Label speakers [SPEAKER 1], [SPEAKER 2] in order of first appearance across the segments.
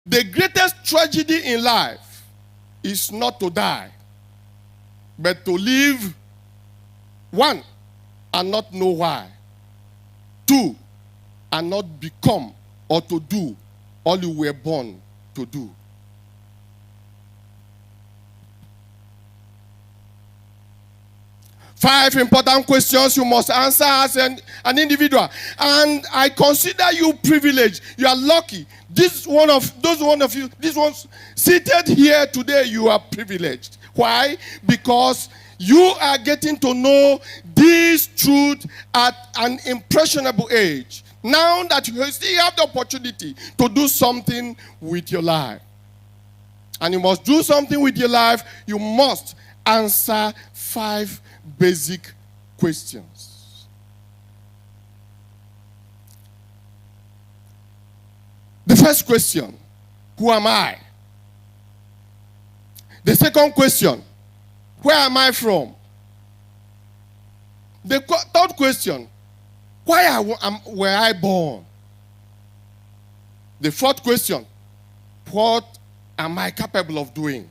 [SPEAKER 1] The greatest tragedy in life is not to die, but to live, one, and not know why. Two, and not become or to do all you were born to do. Five important questions you must answer as an individual. And I consider you privileged. You are lucky. Those one of you, this ones seated here today, you are privileged. Why? Because you are getting to know this truth at an impressionable age. Now that you still have the opportunity to do something with your life. And you must do something with your life, you must answer 5 basic questions. The first question, who am I? The second question, where am I from? The third question, why were I born? The fourth question, what am I capable of doing?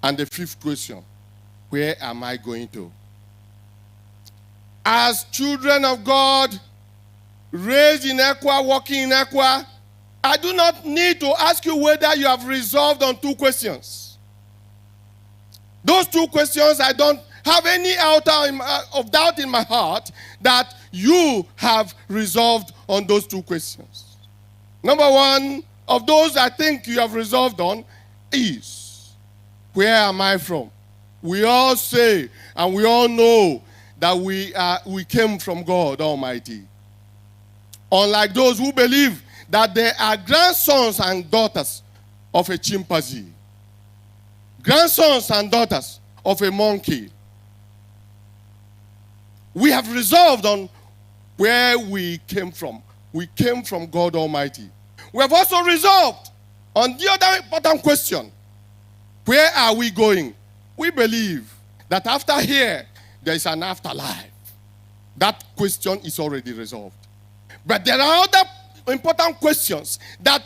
[SPEAKER 1] And the fifth question, where am I going to? As children of God, raised in ECWA, walking in ECWA, I do not need to ask you whether you have resolved on 2 questions. Those 2 questions, I don't have any iota of doubt in my heart that you have resolved on those 2 questions. Number 1 of those I think you have resolved on is, where am I from? We all say and we all know that we came from God Almighty. Unlike those who believe that they are grandsons and daughters of a chimpanzee, grandsons and daughters of a monkey. We have resolved on where we came from. We came from God Almighty. We have also resolved on the other important question, where are we going? We believe that after here, there is an afterlife. That question is already resolved. But there are other important questions that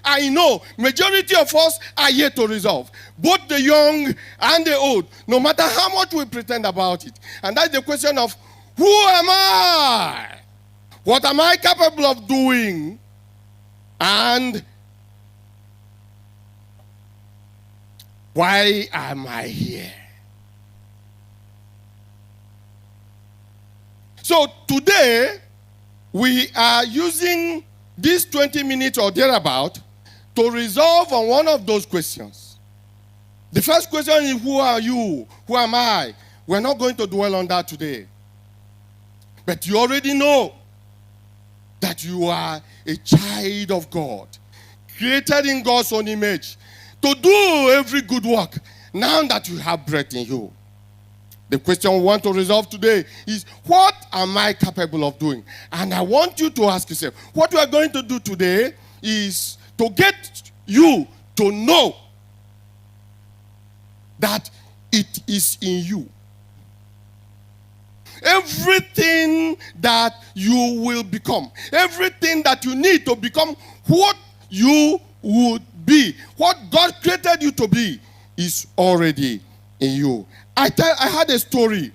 [SPEAKER 1] I know, majority of us are yet to resolve. Both the young and the old, no matter how much we pretend about it. And that's the question of, who am I? What am I capable of doing? And why am I here? So today, we are using this 20 minutes or thereabout to resolve on one of those questions. The first question is, who are you? Who am I? We're not going to dwell on that today. But you already know that you are a child of God, created in God's own image, to do every good work now that you have breath in you. The question we want to resolve today is, what am I capable of doing? And I want you to ask yourself, what we are going to do today is to get you to know that it is in you. Everything that you will become, everything that you need to become what you would be, what God created you to be, is already in you. I had a story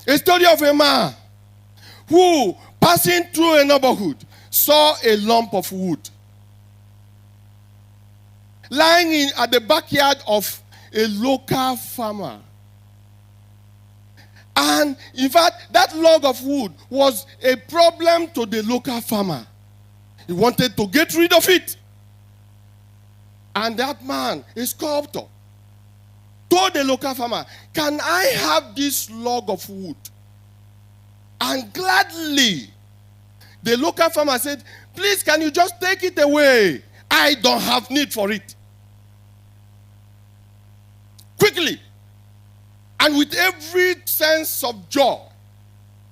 [SPEAKER 1] of a man who, passing through a neighborhood, saw a lump of wood lying at the backyard of a local farmer. And in fact, that log of wood was a problem to the local farmer. He wanted to get rid of it. And that man, a sculptor, told the local farmer, can I have this log of wood? And gladly, the local farmer said, please, can you just take it away? I don't have need for it. Quickly. And with every sense of joy,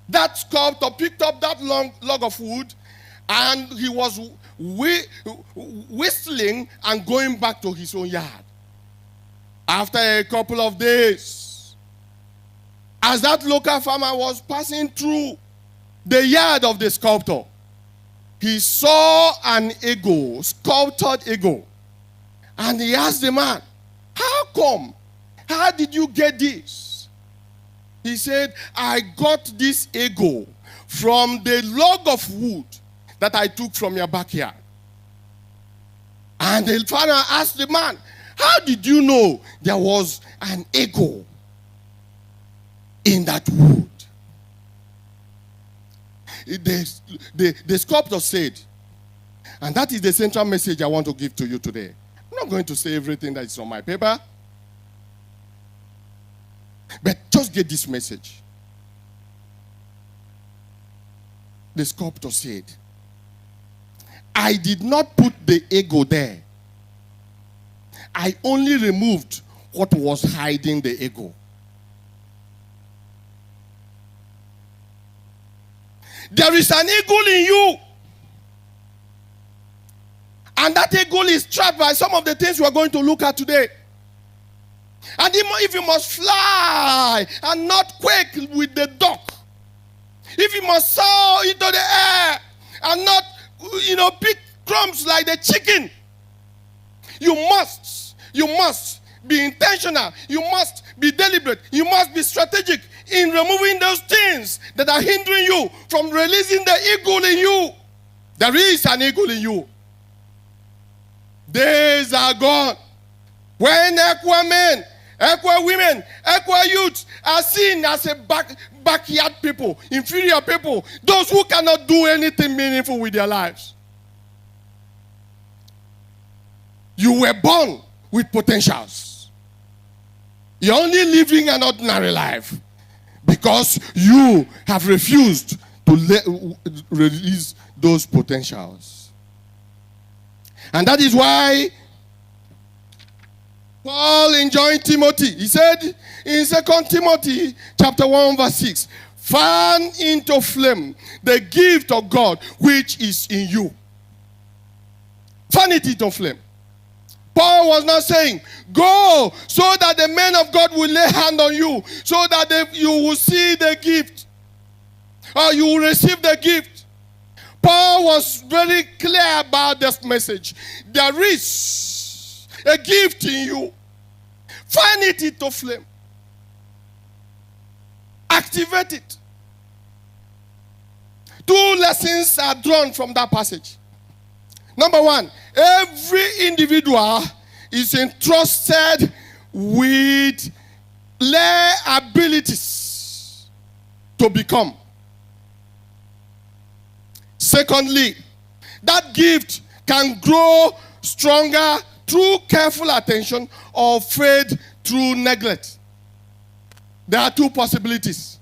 [SPEAKER 1] that sculptor picked up that long log of wood, and he was whistling and going back to his own yard. After a couple of days, as that local farmer was passing through the yard of the sculptor, he saw an eagle, sculptured eagle. And he asked the man, how come? How did you get this? He said, I got this eagle from the log of wood that I took from your backyard. And the farmer asked the man, how did you know there was an eagle in that wood? The sculptor said, and that is the central message I want to give to you today. I'm not going to say everything that is on my paper, but just get this message. The sculptor said, I did not put the eagle there. I only removed what was hiding the eagle. There is an eagle in you. And that eagle is trapped by some of the things we are going to look at today. And if you must fly and not quake with the duck, if you must soar into the air and not, pick crumbs like the chicken, you must be intentional. You must be deliberate. You must be strategic in removing those things that are hindering you from releasing the eagle in you. There is an eagle in you. Days are gone when ECWA men, ECWA women, ECWA youths are seen as a backyard people, inferior people, those who cannot do anything meaningful with their lives. You were born with potentials. You're only living an ordinary life because you have refused to release those potentials. And that is why Paul enjoined Timothy. He said in 2 Timothy chapter 1 verse 6, fan into flame the gift of God which is in you. Fan it into flame. Paul was not saying, go so that the men of God will lay hand on you, so that you will see the gift, or you will receive the gift. Paul was very clear about this message. There is a gift in you. Fan it into flame. Activate it. 2 lessons are drawn from that passage. Number 1, every individual is entrusted with their abilities to become. Secondly, that gift can grow stronger through careful attention or fade through neglect. There are 2 possibilities.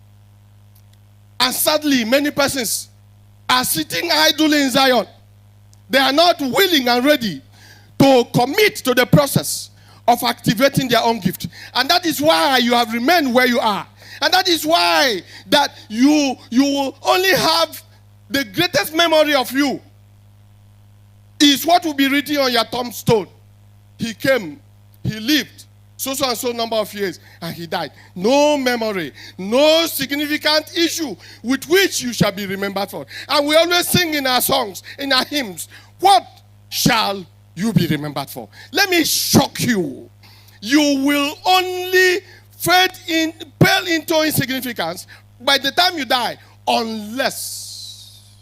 [SPEAKER 1] And sadly, many persons are sitting idle in Zion. They are not willing and ready to commit to the process of activating their own gift. And that is why you have remained where you are. And that is why that you will only have the greatest memory of you is what will be written on your tombstone. He came, he lived so and so number of years, and he died. No memory, no significant issue with which you shall be remembered for. And we always sing in our songs, in our hymns, what shall you be remembered for? Let me shock you. You will only pale into insignificance by the time you die, unless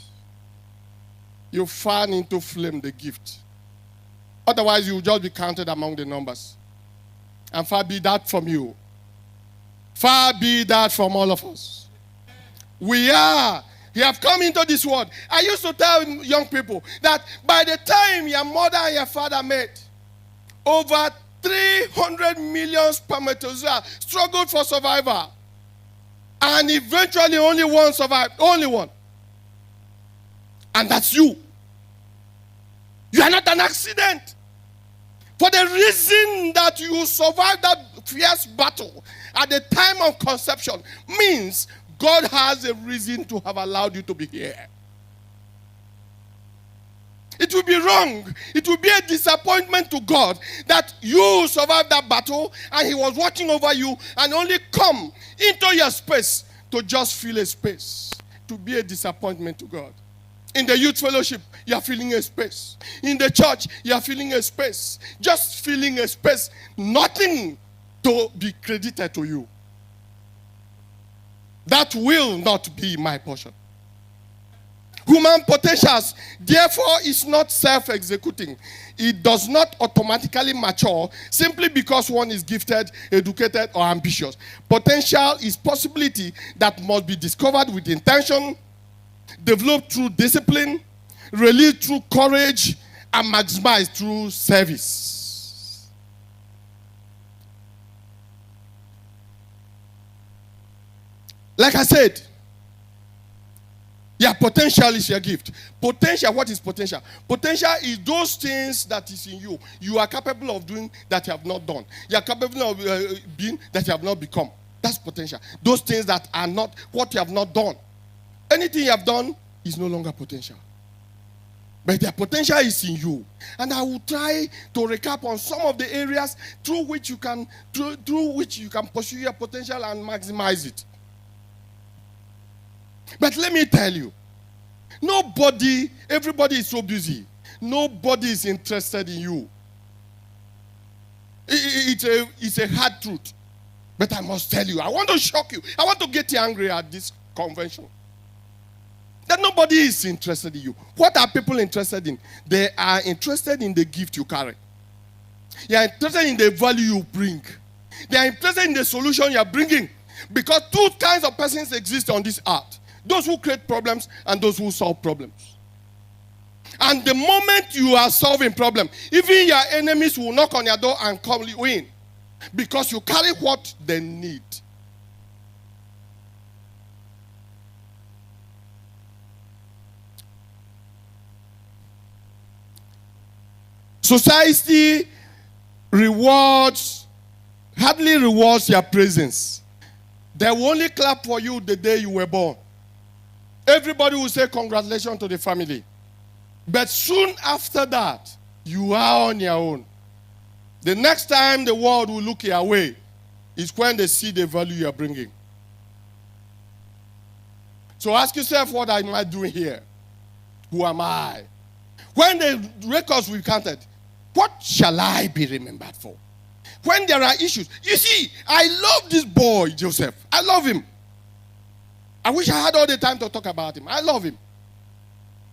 [SPEAKER 1] you fan into flame the gift. Otherwise, you will just be counted among the numbers. And far be that from you. Far be that from all of us. We have come into this world. I used to tell young people that by the time your mother and your father met, over 300 million spermatozoa struggled for survival. And eventually only one survived. Only one. And that's you. You are not an accident. For the reason that you survived that fierce battle at the time of conception means God has a reason to have allowed you to be here. It will be wrong. It will be a disappointment to God that you survived that battle and he was watching over you and only come into your space to just fill a space. To be a disappointment to God. In the youth fellowship, you are feeling a space. In the church, you are feeling a space. Just feeling a space. Nothing to be credited to you. That will not be my portion. Human potentials, therefore, is not self-executing. It does not automatically mature simply because one is gifted, educated, or ambitious. Potential is possibility that must be discovered with intention, developed through discipline, released through courage, and maximized through service. Like I said, your potential is your gift. Potential, what is potential? Potential is those things that is in you. You are capable of doing that you have not done. You are capable of being that you have not become. That's potential. Those things that are not what you have not done. Anything you have done is no longer potential. But the potential is in you. And I will try to recap on some of the areas through which you can pursue your potential and maximize it. But let me tell you, everybody is so busy. Nobody is interested in you. It's a hard truth. But I must tell you, I want to shock you. I want to get you angry at this convention. That nobody is interested in you. What are people interested in? They are interested in the gift you carry. They are interested in the value you bring. They are interested in the solution you are bringing. Because two kinds of persons exist on this earth. Those who create problems and those who solve problems. And the moment you are solving problems, even your enemies will knock on your door and call you in. Because you carry what they need. Society hardly rewards your presence. They will only clap for you the day you were born. Everybody will say congratulations to the family. But soon after that, you are on your own. The next time the world will look your way is when they see the value you are bringing. So ask yourself, what am I doing here? Who am I? When the records will be counted, what shall I be remembered for? When there are issues. You see, I love this boy, Joseph. I love him. I wish I had all the time to talk about him. I love him.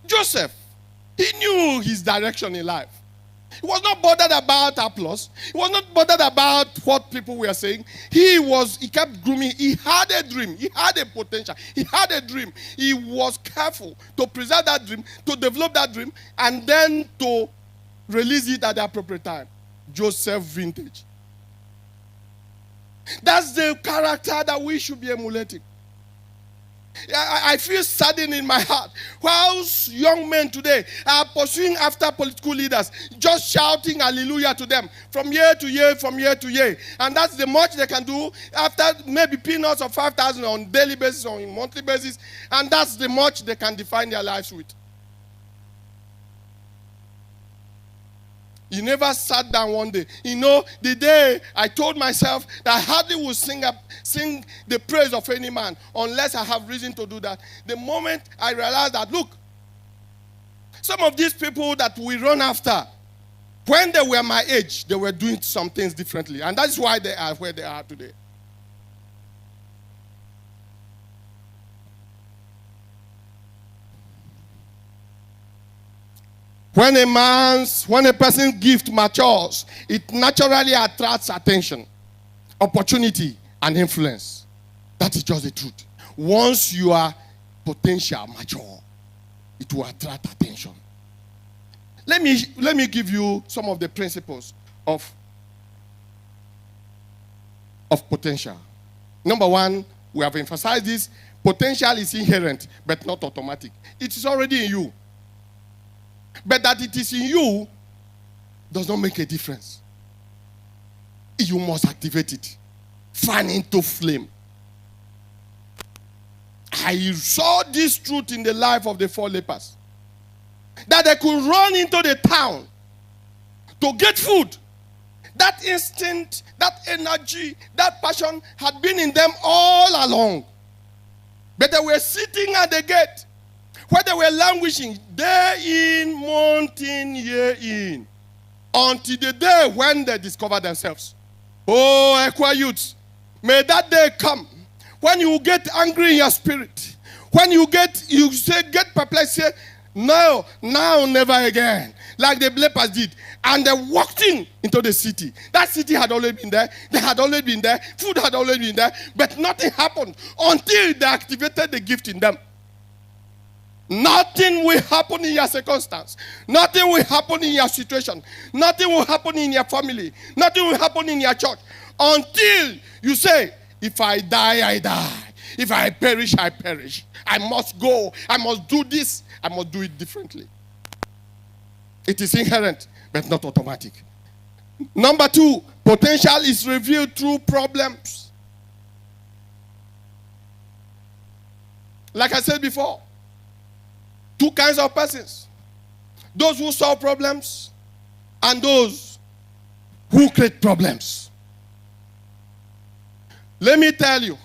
[SPEAKER 1] Joseph, he knew his direction in life. He was not bothered about applause. He was not bothered about what people were saying. He kept grooming. He had a dream. He had a potential. He had a dream. He was careful to preserve that dream, to develop that dream, and then to release it at the appropriate time. Joseph vintage. That's the character that we should be emulating. I feel saddened in my heart. Whilst young men today are pursuing after political leaders, just shouting hallelujah to them from year to year, from year to year. And that's the much they can do after maybe peanuts of 5,000 on daily basis or on monthly basis. And that's the much they can define their lives with. You never sat down one day. You know, the day I told myself that I hardly will sing the praise of any man unless I have reason to do that. The moment I realized that, look, some of these people that we run after, when they were my age, they were doing some things differently. And that's why they are where they are today. When a person's gift matures, it naturally attracts attention, opportunity, and influence. That is just the truth. Once you are potential mature, it will attract attention. Let me give you some of the principles of potential. Number one, we have emphasized this. Potential is inherent, but not automatic. It is already in you. But that it is in you does not make a difference. You must activate it. Fan into flame. I saw this truth in the life of the 4 lepers. That they could run into the town to get food. That instinct, that energy, that passion had been in them all along. But they were sitting at the gate. where they were languishing day in, month in, year in, until the day when they discovered themselves. Oh, ECWA youths, may that day come when you get angry in your spirit, when you get perplexed, say, no, now, never again, like the lepers did. And they walked into the city. That city had always been there. They had always been there. Food had always been there. But nothing happened until they activated the gift in them. Nothing will happen in your circumstance. Nothing will happen in your situation. Nothing will happen in your family. Nothing will happen in your church until you say, if I die, I die. If I perish, I perish. I must go. I must do this. I must do it differently. It is inherent, but not automatic. Number 2, potential is revealed through problems. Like I said before, 2 kinds of persons. Those who solve problems and those who create problems. Let me tell you,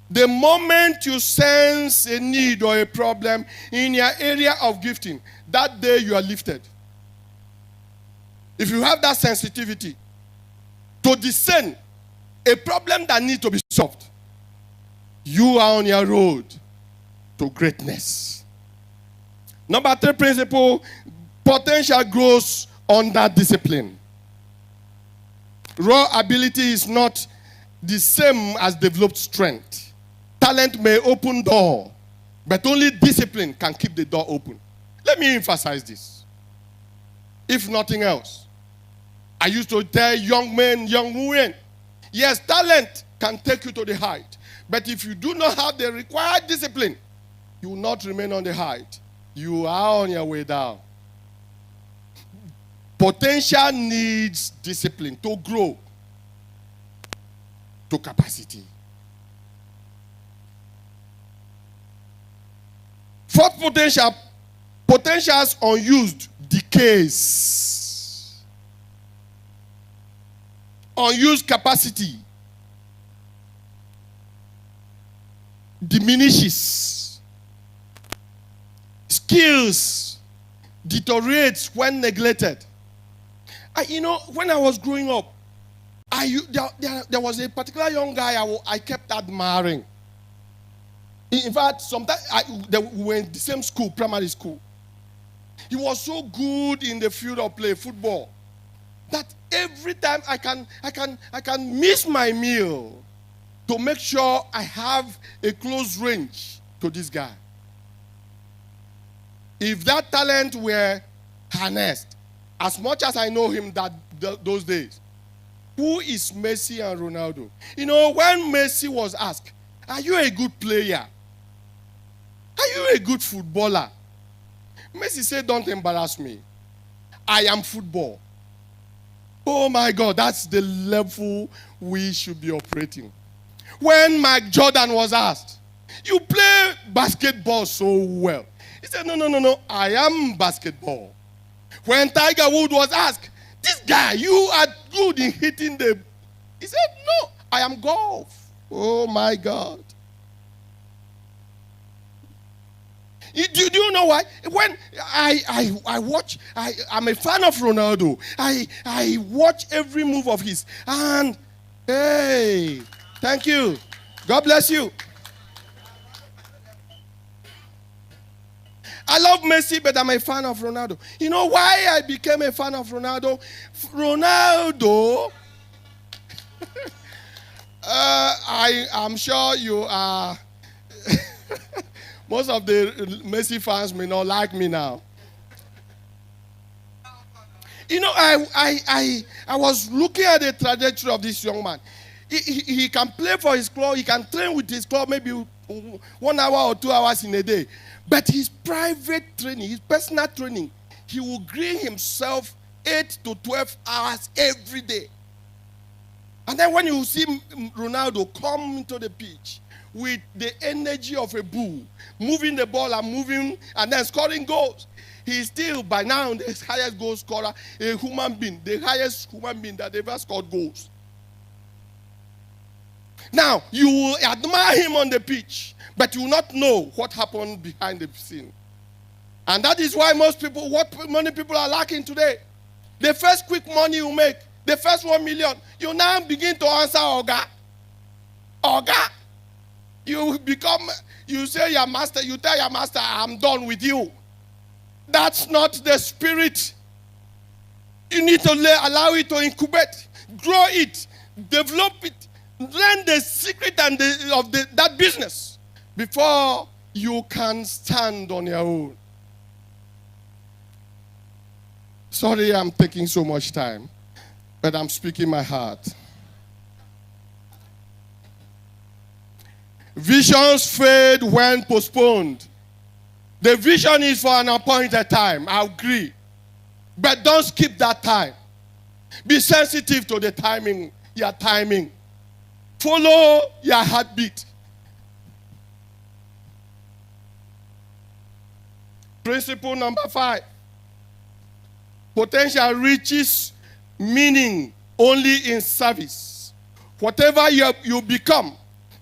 [SPEAKER 1] the moment you sense a need or a problem in your area of gifting, that day you are lifted. If you have that sensitivity to discern a problem that needs to be solved, you are on your road to greatness. Number 3 principle, potential grows under discipline. Raw ability is not the same as developed strength. Talent may open door, but only discipline can keep the door open. Let me emphasize this. If nothing else, I used to tell young men, young women, yes, talent can take you to the height, but if you do not have the required discipline, you will not remain on the height. You are on your way down. Potential needs discipline to grow to capacity. 4th potentials unused decays. Unused capacity diminishes. Skills deteriorates when neglected. When I was growing up, there was a particular young guy I kept admiring. In fact, sometimes we were in the same school, primary school. He was so good in the field of play, football, that every time I can miss my meal to make sure I have a close range to this guy. If that talent were harnessed, as much as I know him those days, who is Messi and Ronaldo? When Messi was asked, are you a good player? Are you a good footballer? Messi said, don't embarrass me. I am football. Oh my God, that's the level we should be operating. When Mike Jordan was asked, you play basketball so well. He said, no, I am basketball. When Tiger Woods was asked, this guy, you are good in hitting the... He said, no, I am golf. Oh my God. Do you know why? When I watch, I'm a fan of Ronaldo. I watch every move of his. And, hey, thank you. God bless you. I love Messi, but I'm a fan of Ronaldo. You know why I became a fan of Ronaldo? Ronaldo, I'm sure you are... Most of the Messi fans may not like me now. I was looking at the trajectory of this young man. He can play for his club. He can train with his club maybe 1 hour or 2 hours in a day. But his private training, his personal training, he will grill himself 8 to 12 hours every day. And then when you see Ronaldo come into the pitch with the energy of a bull, moving the ball and then scoring goals, he's still, by now, the highest goal scorer, a human being, the highest human being that ever scored goals. Now, you will admire him on the pitch, But you will not know what happened behind the scene. And that is why what many people are lacking today. The first quick money you make, the first 1 million, you now begin to answer Oga. Oga. You say your master, you tell your master, I'm done with you. That's not the spirit. You need to allow it to incubate, grow it, develop it, learn the secret of that business before you can stand on your own. Sorry I'm taking so much time, but I'm speaking my heart. Visions fade when postponed. The vision is for an appointed time, I agree. But don't skip that time. Be sensitive to the timing, your timing. Follow your heartbeat. Principle number 5. Potential reaches meaning only in service. Whatever you become,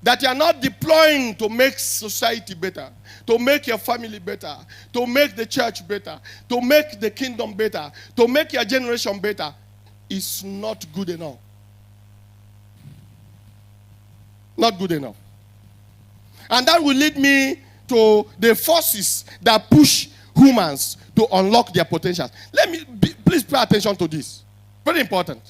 [SPEAKER 1] that you are not deploying to make society better, to make your family better, to make the church better, to make the kingdom better, to make your generation better, is not good enough. Not good enough. And that will lead me to the forces that push humans to unlock their potentials. Please pay attention to this. Very important.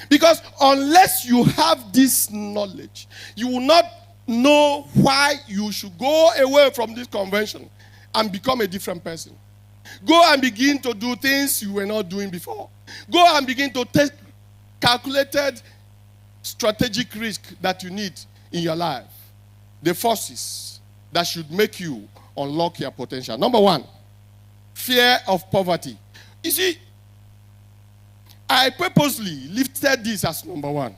[SPEAKER 1] Because unless you have this knowledge, you will not know why you should go away from this convention and become a different person. Go and begin to do things you were not doing before. Go and begin to take calculated strategic risk that you need in your life. The forces that should make you unlock your potential. Number 1, fear of poverty. You see, I purposely lifted this as number 1.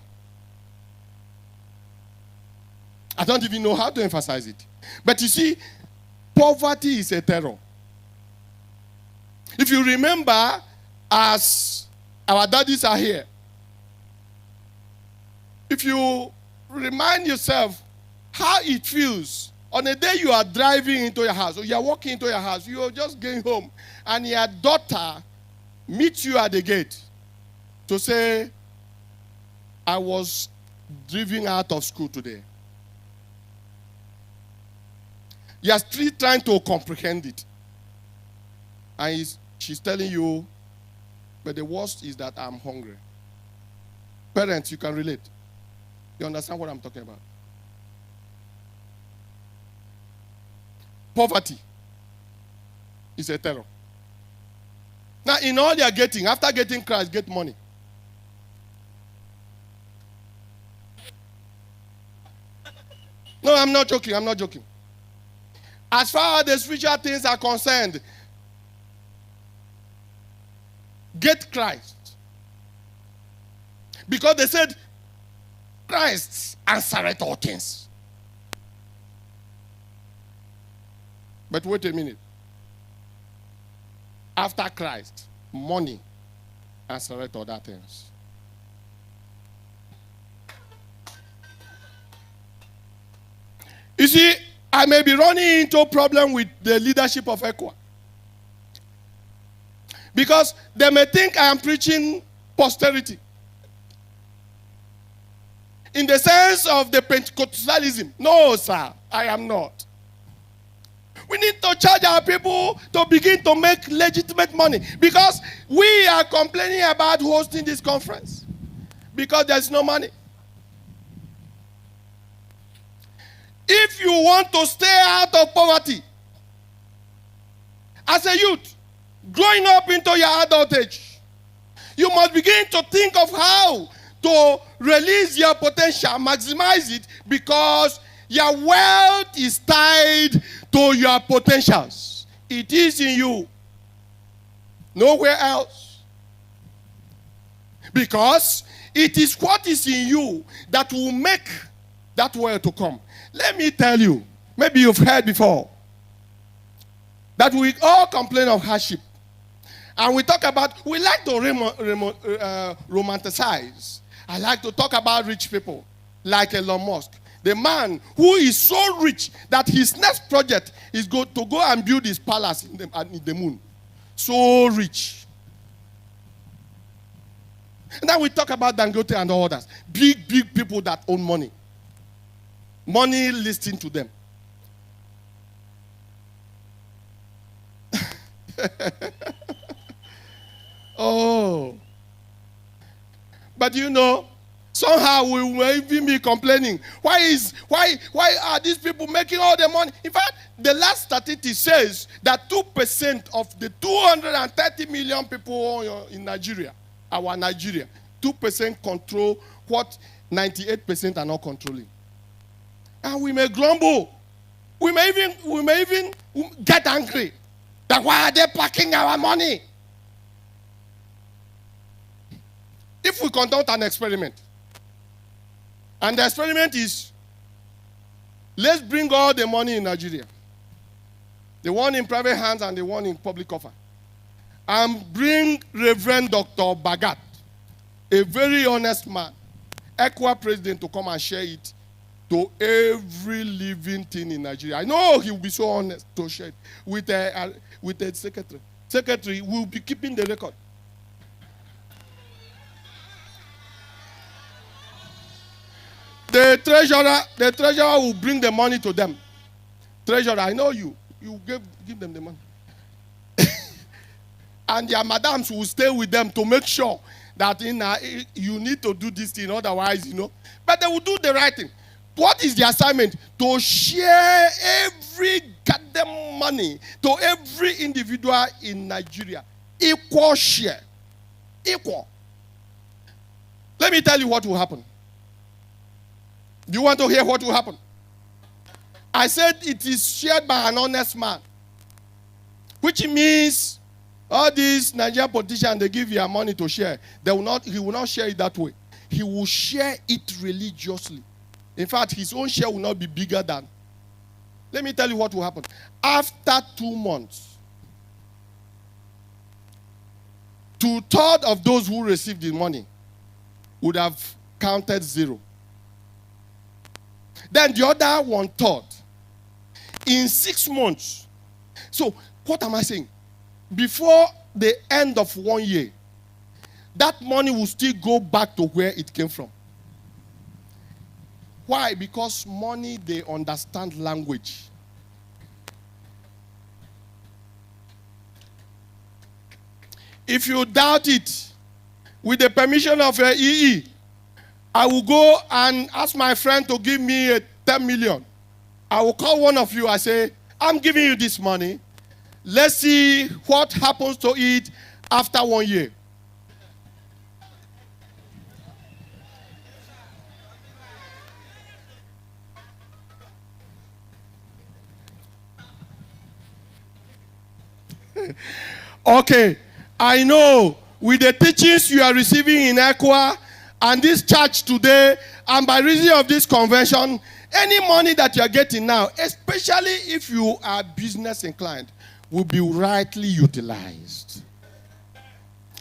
[SPEAKER 1] I don't even know how to emphasize it. But you see, poverty is a terror. If you remember, as our daddies are here, if you remind yourself how it feels on a day you are driving into your house, or you are walking into your house, you are just going home, and your daughter meets you at the gate to say, I was driven out of school today. You are still trying to comprehend it. And she's telling you, but the worst is that I'm hungry. Parents, you can relate. You understand what I'm talking about? Poverty is a terror. Now, in all you're getting, after getting Christ, get money. No, I'm not joking. I'm not joking. As far as the spiritual things are concerned, get Christ. Because they said, Christ answereth all things. But wait a minute. After Christ, money answereth other things. You see, I may be running into a problem with the leadership of ECWA. Because they may think I am preaching posterity. In the sense of the Pentecostalism. No, sir, I am not. We need to charge our people to begin to make legitimate money. Because we are complaining about hosting this conference. Because there's no money. If you want to stay out of poverty, as a youth, growing up into your adult age, you must begin to think of how to release your potential, maximize it, because your wealth is tied to your potentials. It is in you. Nowhere else. Because it is what is in you that will make that wealth to come. Let me tell you, maybe you've heard before, that we all complain of hardship. And we talk about, we like to romanticize. I like to talk about rich people, like Elon Musk. The man who is so rich that his next project is to go and build his palace in the moon. So rich. And then we talk about Dangote and others. Big people that own money. Money listening to them. Oh. But you know, somehow we will even be complaining. Why are these people making all the money? In fact, the last statistic says that 2% of the 230 million people in Nigeria, 2% control what 98% are not controlling. And we may grumble. We may even get angry. That why are they packing our money? If we conduct an experiment, and the experiment is, let's bring all the money in Nigeria, the one in private hands and the one in public offer, and bring Reverend Dr. Bagat, a very honest man, ECWA president, to come and share it to every living thing in Nigeria. I know he will be so honest to share it with the secretary. Secretary will be keeping the record. The treasurer will bring the money to them. Treasurer, I know you. You give them the money. And their madams will stay with them to make sure that you need to do this thing, otherwise, But they will do the right thing. What is the assignment? To share every goddamn money to every individual in Nigeria. Equal share. Equal. Let me tell you what will happen. Do you want to hear what will happen? I said it is shared by an honest man. Which means all these Nigerian politicians, they give their money to share. He will not share it that way. He will share it religiously. In fact, his own share will not be bigger than. Let me tell you what will happen. After 2 months, 2/3 of those who received the money would have counted 0. Then the other 1/3. In 6 months. So, what am I saying? Before the end of 1 year, that money will still go back to where it came from. Why? Because money, they understand language. If you doubt it, with the permission of EE, I will go and ask my friend to give me 10 million. I will call one of you and say, I'm giving you this money. Let's see what happens to it after 1 year. Okay, I know with the teachings you are receiving in ECWA and this church today, and by reason of this convention, any money that you are getting now, especially if you are business inclined, will be rightly utilized.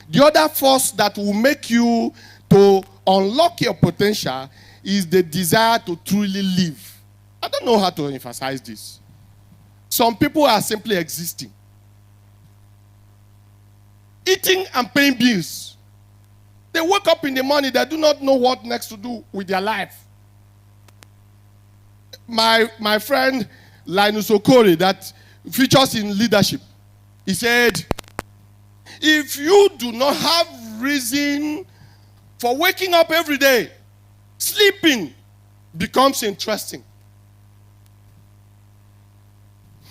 [SPEAKER 1] The other force that will make you to unlock your potential is the desire to truly live. I don't know how to emphasize this. Some people are simply existing. Eating and paying bills. They wake up in the morning, they do not know what next to do with their life. My friend Linus Okori, that features in leadership, he said, if you do not have reason for waking up every day, sleeping becomes interesting.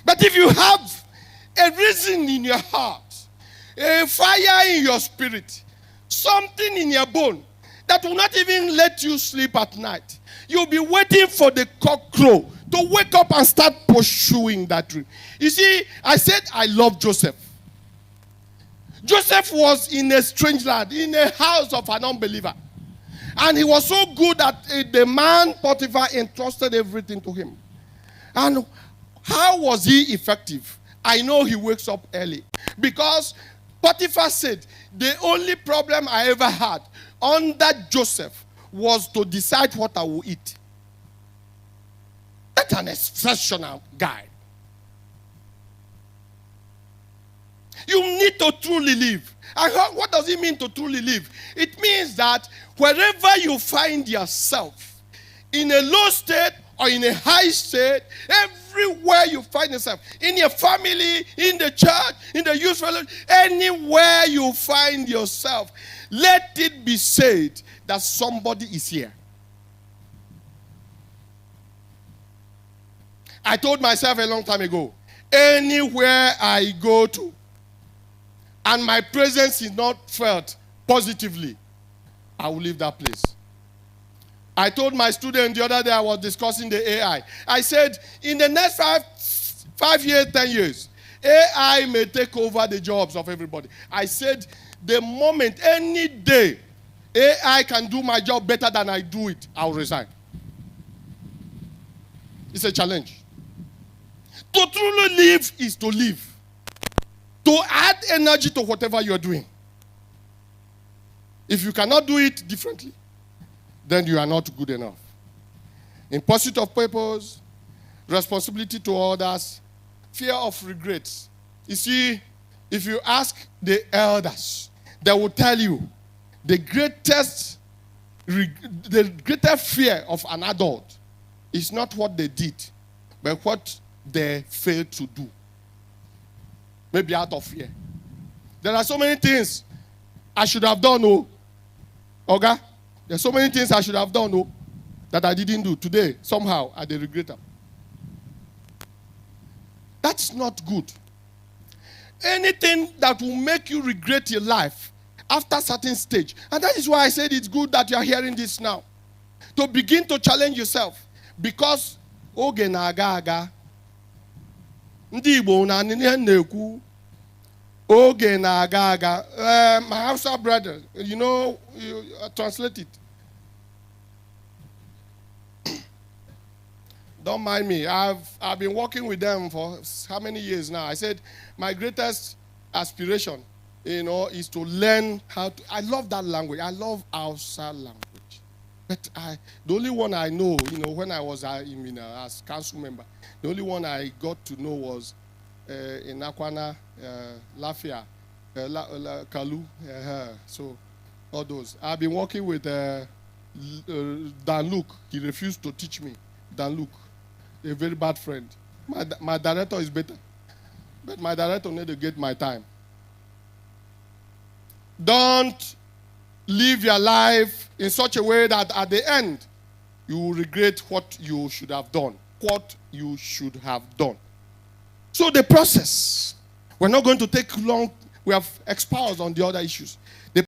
[SPEAKER 1] But if you have a reason in your heart, a fire in your spirit, something in your bone that will not even let you sleep at night, you'll be waiting for the cock crow to wake up and start pursuing that dream. You see, I said I love Joseph. Joseph was in a strange land, in a house of an unbeliever. And he was so good that the man Potiphar entrusted everything to him. And how was he effective? I know he wakes up early. Because Potiphar said, the only problem I ever had under Joseph was to decide what I will eat. That's an exceptional guy. You need to truly live. What does it mean to truly live? It means that wherever you find yourself, in a low state or in a high state, everywhere you find yourself, in your family, in the church, in the youth fellowship, anywhere you find yourself, let it be said that somebody is here. I told myself a long time ago, anywhere I go to, and my presence is not felt positively, I will leave that place. I told my student the other day, I was discussing the AI. I said, in the next 5 years, 10 years, AI may take over the jobs of everybody. I said, the moment, any day, AI can do my job better than I do it, I'll resign. It's a challenge. To truly live is to live. To add energy to whatever you're doing. If you cannot do it differently, then you are not good enough. In pursuit of purpose, responsibility to others, fear of regrets. You see, if you ask the elders, they will tell you the greatest fear of an adult is not what they did, but what they failed to do. Maybe out of fear. There are so many things I should have done, okay? There are so many things I should have done, that I didn't do. Today, somehow, I regret them. That's not good. Anything that will make you regret your life after a certain stage. And that is why I said it's good that you are hearing this now. To begin to challenge yourself. Because, oge na-aga. Ndị Igbo na n'ihe na-ekwu oge na-aga aga. My Hausa brother, you translate it. Don't mind me. I've been working with them for how many years now? I said my greatest aspiration, is to learn how to. I love that language. I love Hausa language. But the only one I know, when I was as council member, the only one I got to know was in Akwana, Lafia, Kalu. So all those. I've been working with Dan Luke. He refused to teach me. Dan Luke, a very bad friend. My director is better. But my director need to get my time. Don't live your life in such a way that at the end, you will regret what you should have done. What you should have done. So the process, we're not going to take long. We have expounded on the other issues.